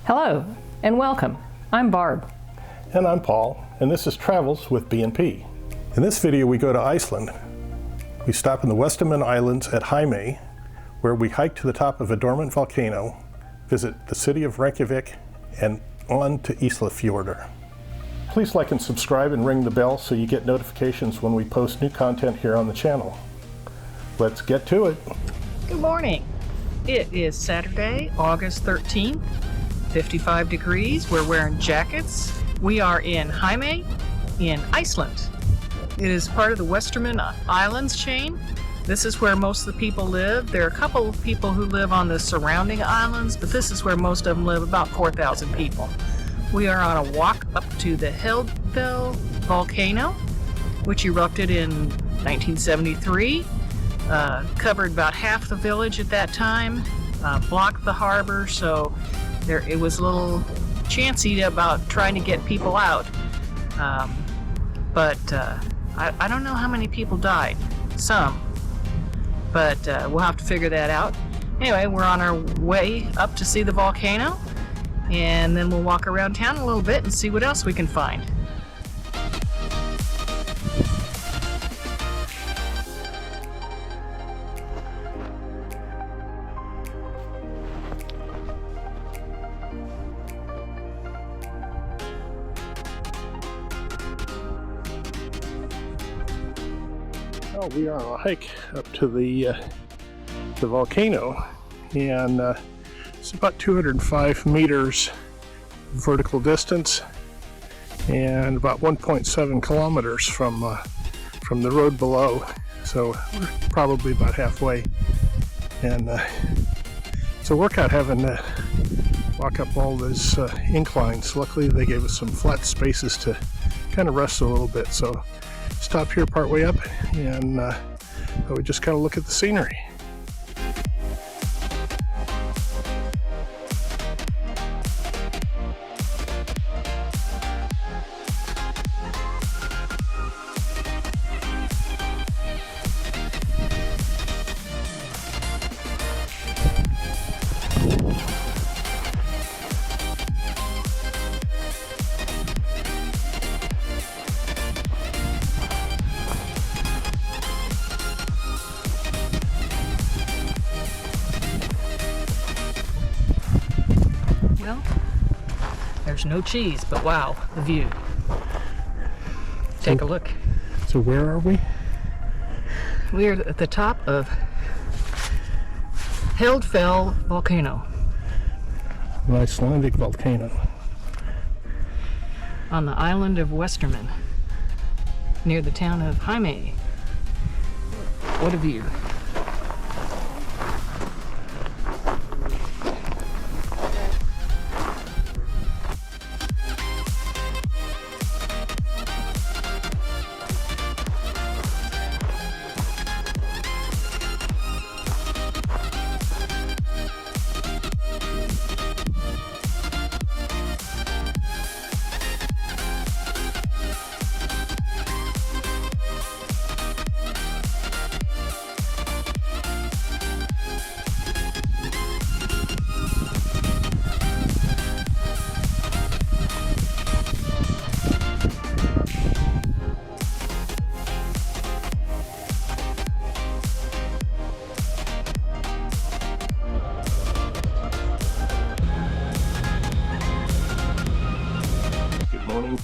Hello and welcome. I'm Barb. And I'm Paul, and this is Travels with B&P. In this video we go to Iceland. We stop in the Westman Islands at Heimaey, where we hike to the top of a dormant volcano, visit the city of Reykjavik, and on to Isafjordur. Please like and subscribe and ring the bell so you get notifications when we post new content here on the channel. Let's get to it. Good morning. It is Saturday, August 13th, 55 degrees. We're wearing jackets. We are in Heimaey in Iceland. It is part of the Westman Islands chain. This is where most of the people live. There are a couple of people who live on the surrounding islands, but this is where most of them live, about 4,000 people. We are on a walk up to the Freewell volcano, which erupted in 1973. Covered about half the village at that time, blocked the harbor, so it was a little chancy about trying to get people out. But I don't know how many people died. Some. But we'll have to figure that out. Anyway, we're on our way up to see the volcano, and then we'll walk around town a little bit and see what else we can find. Well, we are on a hike up to the volcano, and it's about 205 meters vertical distance and about 1.7 kilometers from the road below, so we're probably about halfway. And it's a workout having to walk up all those inclines. Luckily they gave us some flat spaces to kind of rest a little bit, so stop here part way up, and we just kind of look at the scenery. Well, there's no cheese, but wow, the view. Take a look. So where are we? We are at the top of Freewell volcano. An Icelandic volcano. On the island of Westerman, near the town of Heimaey. What a view.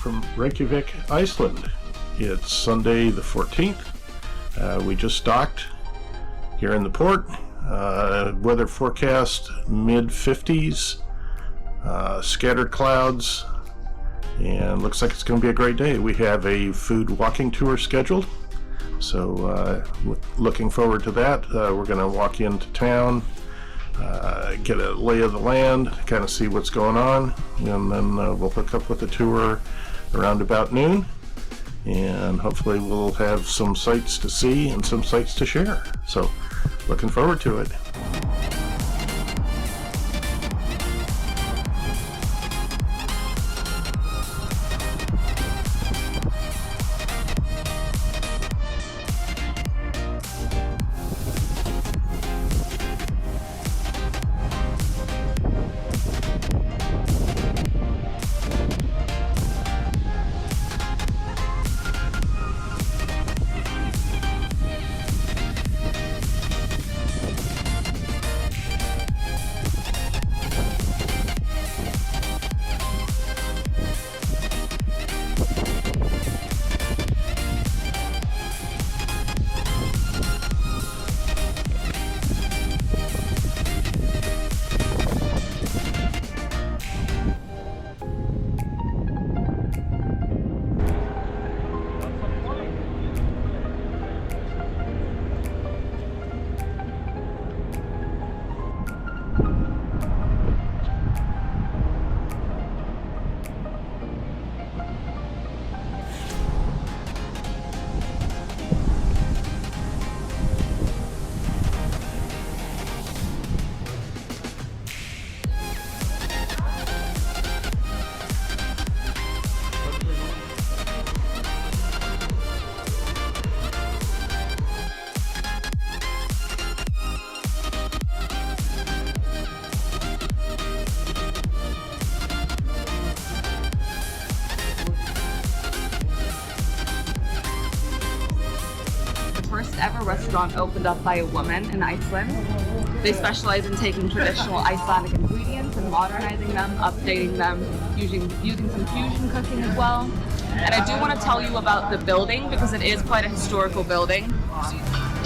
From Reykjavik, Iceland. It's Sunday the 14th. We just docked here in the port. Weather forecast mid-50s, scattered clouds, and looks like it's going to be a great day. We have a food walking tour scheduled, so looking forward to that. We're going to walk into town, get a lay of the land, kind of see what's going on, and then we'll hook up with the tour around about noon, and hopefully we'll have some sights to see and some sights to share. So looking forward to it. restaurant opened up by a woman in Iceland. They specialize in taking traditional Icelandic ingredients and modernizing them, updating them, using some fusion cooking as well. And I do want to tell you about the building because it is quite a historical building.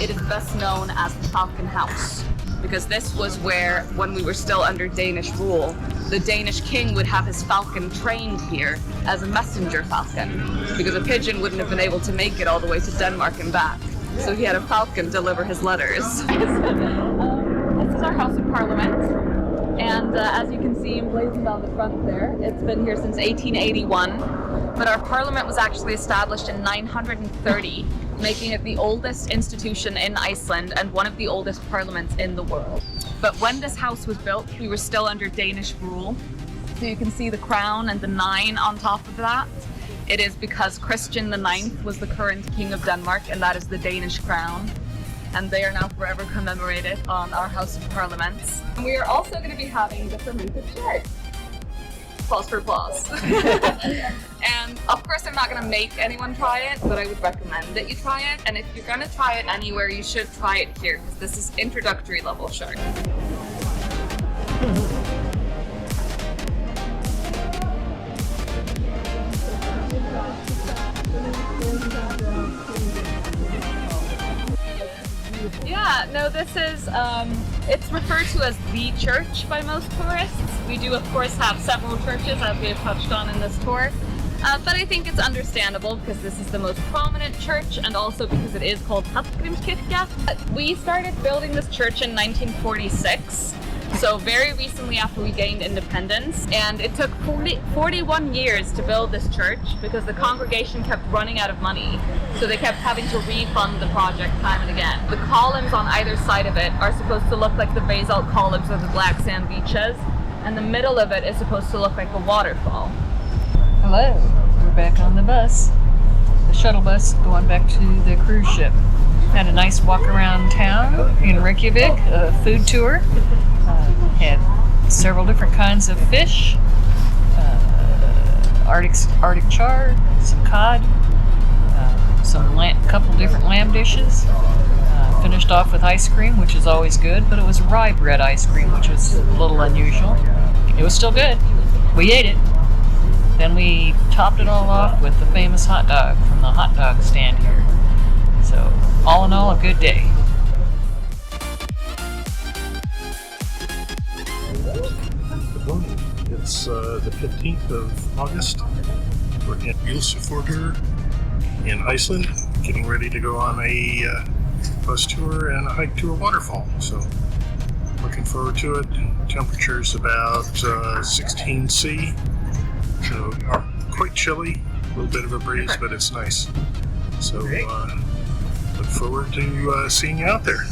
It is best known as the Falcon House because this was where, when we were still under Danish rule, the Danish king would have his falcon trained here as a messenger falcon because a pigeon wouldn't have been able to make it all the way to Denmark and back. So he had a falcon deliver his letters. This is our House of Parliament, and as you can see emblazoned on the front there, it's been here since 1881, but our Parliament was actually established in 930, making it the oldest institution in Iceland and one of the oldest parliaments in the world. But when this house was built, we were still under Danish rule. So you can see the crown and the 9 on top of that. It is because Christian IX was the current king of Denmark, and that is the Danish crown. And they are now forever commemorated on our House of Parliaments. And we are also going to be having the fermented sherry. Applause for applause. And of course I'm not going to make anyone try it, but I would recommend that you try it. And if you're going to try it anywhere, you should try it here, because this is introductory level shark. Yeah, no, this is, it's referred to as the church by most tourists. We do, of course, have several churches, as we have touched on in this tour. But I think it's understandable because this is the most prominent church and also because it is called Hallgrímskirkja. We started building this church in 1946, so very recently after we gained independence, and it took 41 years to build this church because the congregation kept running out of money, so they kept having to refund the project time and again. The columns on either side of it are supposed to look like the basalt columns of the black sand beaches, and the middle of it is supposed to look like a waterfall. Hello, we're back on the bus. The shuttle bus going back to the cruise ship. Had a nice walk around town in Reykjavik, a food tour. Had several different kinds of fish, Arctic char, some cod, couple different lamb dishes. Finished off with ice cream, which is always good, but it was rye bread ice cream, which was a little unusual. It was still good. We ate it. Then we topped it all off with the famous hot dog from the hot dog stand here. So, all in all, a good day. Good morning. It's the 15th of August. We're in Isafjordur in Iceland, getting ready to go on a bus tour and a hike to a waterfall. So, looking forward to it. Temperature's about 16 C. So quite chilly, a little bit of a breeze, but it's nice. So look forward to seeing you out there.